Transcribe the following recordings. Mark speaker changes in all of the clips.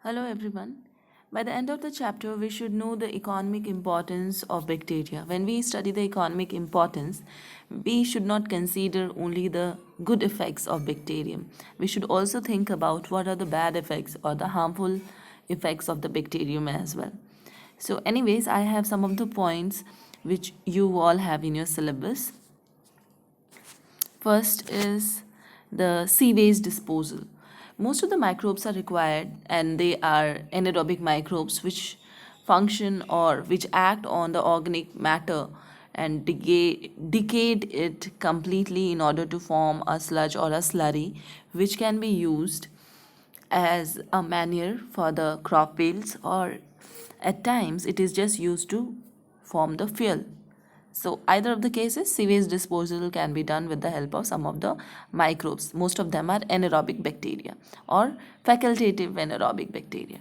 Speaker 1: Hello everyone. By the end of the chapter, we should know the economic importance of bacteria. When we study the economic importance, we should not consider only the good effects of bacterium. We should also think about what are the bad effects or the harmful effects of the bacterium as well. So, anyways, I have some of the points which you all have in your syllabus. First is the sewage disposal. Most of the microbes are required and they are anaerobic microbes which function or which act on the organic matter and decayed it completely in order to form a sludge or a slurry which can be used as a manure for the crop fields, or at times it is just used to form the fuel. So either of the cases, sewage disposal can be done with the help of some of the microbes. Most of them are anaerobic bacteria or facultative anaerobic bacteria.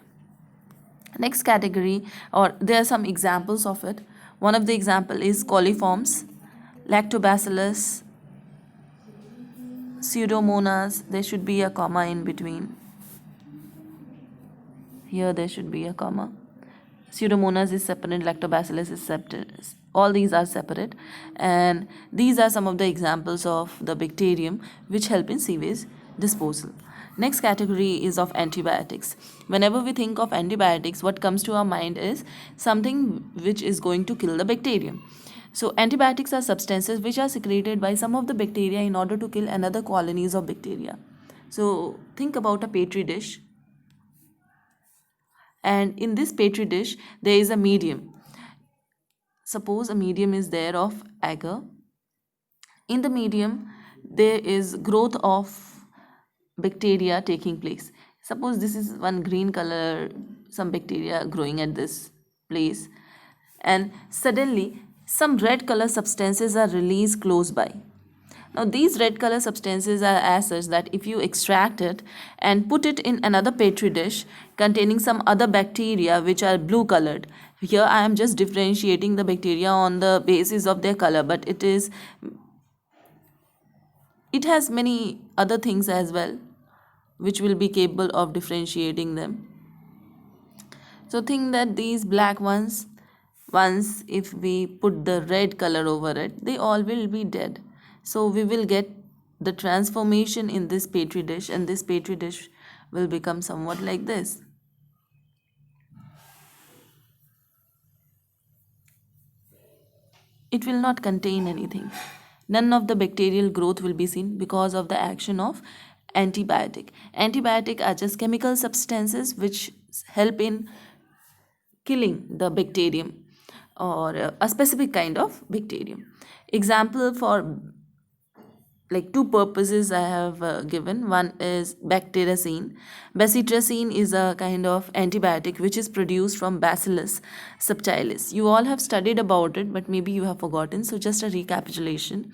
Speaker 1: Next category, or there are some examples of it. One of the example is coliforms, lactobacillus, pseudomonas. There should be a comma in between. Here there should be a comma. Pseudomonas is separate, lactobacillus is separate. All these are separate, and these are some of the examples of the bacterium which help in sewage disposal. Next category is of antibiotics. Whenever we think of antibiotics, what comes to our mind is something which is going to kill the bacterium. So antibiotics are substances which are secreted by some of the bacteria in order to kill another colonies of bacteria. So think about a petri dish, and in this petri dish there is a medium. Suppose a medium is there of agar. In the medium there is growth of bacteria taking place. Suppose this is one green color, some bacteria growing at this place, and suddenly some red color substances are released close by. Now, these red color substances are as such that if you extract it and put it in another petri dish containing some other bacteria which are blue colored, here I am just differentiating the bacteria on the basis of their color, but it has many other things as well which will be capable of differentiating them. So think that these black ones, once if we put the red color over it, they all will be dead. So we will get the transformation in this petri dish, and this petri dish will become somewhat like this. It will not contain anything. None of the bacterial growth will be seen because of the action of antibiotic. Antibiotic are just chemical substances which help in killing the bacterium or a specific kind of bacterium. Example for like two purposes I have given. One is bactericin. Bacitracin is a kind of antibiotic which is produced from Bacillus subtilis. You all have studied about it, but maybe you have forgotten. So just a recapitulation.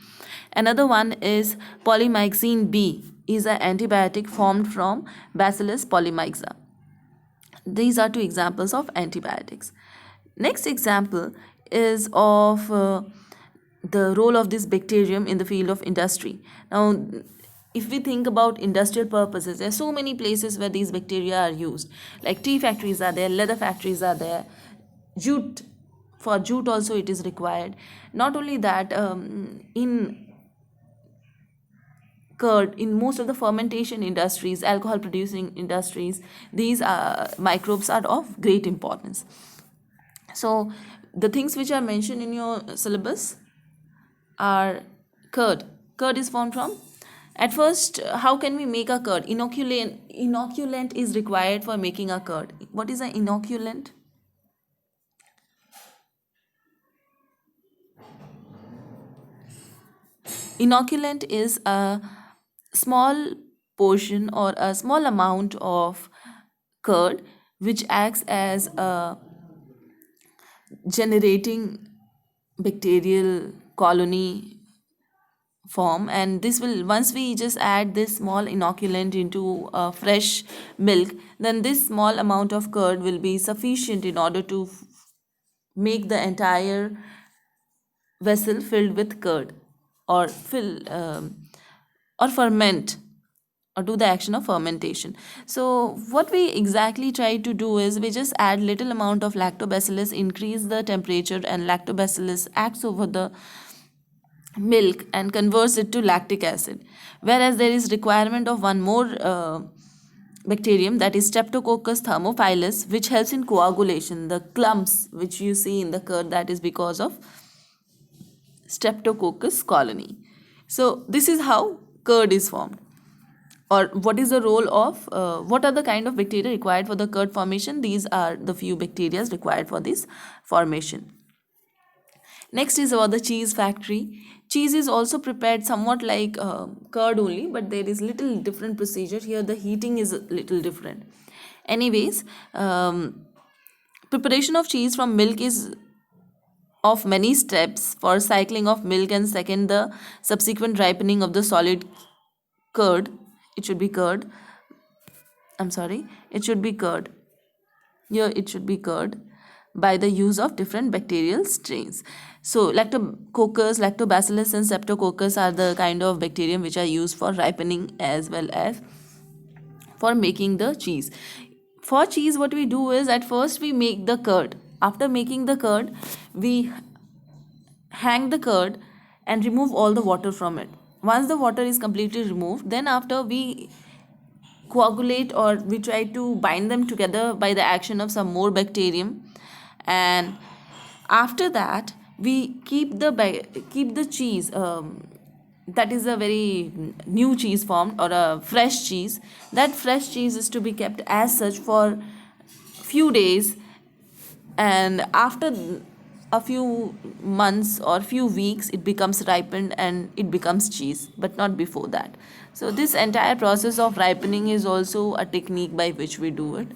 Speaker 1: Another one is polymyxin B, is an antibiotic formed from Bacillus polymyxa. These are two examples of antibiotics. Next example is of the role of this bacterium in the field of industry. Now, if we think about industrial purposes, there are so many places where these bacteria are used. Like tea factories are there, leather factories are there, jute, for jute also it is required. Not only that, in curd, in most of the fermentation industries, alcohol producing industries, these microbes are of great importance. So the things which are mentioned in your syllabus are curd. Curd is formed from, at first, how can we make a curd? Inoculant is required for making a curd. What is an inoculant? Inoculant is a small portion or a small amount of curd which acts as a generating bacterial colony form, and this will, once we just add this small inoculant into fresh milk, then this small amount of curd will be sufficient in order to make the entire vessel filled with curd or fill or ferment or do the action of fermentation. So what we exactly try to do is we just add little amount of lactobacillus, increase the temperature, and lactobacillus acts over the milk and converts it to lactic acid, whereas there is requirement of one more bacterium, that is Streptococcus thermophilus, which helps in coagulation. The clumps which you see in the curd, that is because of Streptococcus colony. So this is how curd is formed, or what is the role of what are the kind of bacteria required for the curd formation. These are the few bacteria required for this formation. Next is about the cheese factory. Cheese is also prepared somewhat like curd only, but there is little different procedure here. The heating is a little different. Anyways, preparation of cheese from milk is of many steps for cycling of milk, and second, the subsequent ripening of the solid curd. It should be curd. I'm sorry. It should be curd. Here it should be curd by the use of different bacterial strains. So Lactococcus, Lactobacillus, and Streptococcus are the kind of bacterium which are used for ripening as well as for making the cheese. For cheese, what we do is at first we make the curd. After making the curd, we hang the curd and remove all the water from it. Once the water is completely removed, then after we coagulate, or we try to bind them together by the action of some more bacterium, and after that we keep the cheese, that is a very new cheese formed, or a fresh cheese. That fresh cheese is to be kept as such for few days, and after a few months or few weeks it becomes ripened and it becomes cheese, but not before that. So this entire process of ripening is also a technique by which we do it,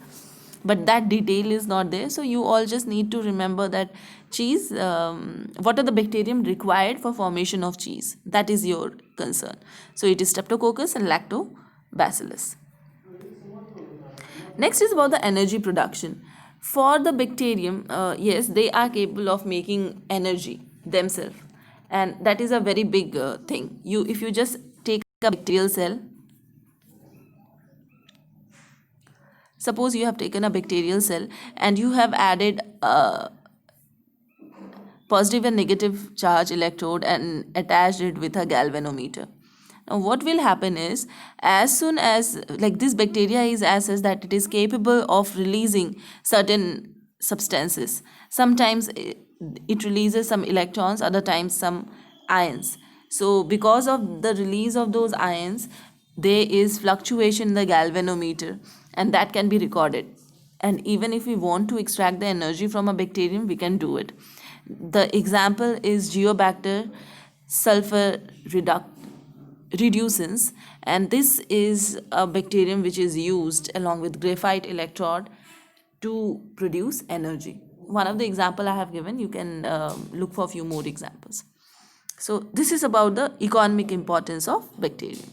Speaker 1: but that detail is not there. So you all just need to remember that cheese, what are the bacterium required for formation of cheese, that is your concern. So it is Streptococcus and Lactobacillus. Next is about the energy production. For the bacterium, yes, they are capable of making energy themselves, and that is a very big thing. If you just take a bacterial cell, suppose you have taken a bacterial cell and you have added a positive and negative charge electrode and attached it with a galvanometer. Now what will happen is, as soon as, like, this bacteria is as such that it is capable of releasing certain substances. Sometimes it releases some electrons, other times some ions. So because of the release of those ions, there is fluctuation in the galvanometer, and that can be recorded. And even if we want to extract the energy from a bacterium, we can do it. The example is Geobacter sulfur reducens, and this is a bacterium which is used along with graphite electrode to produce energy. One of the example I have given, you can look for a few more examples. So this is about the economic importance of bacterium.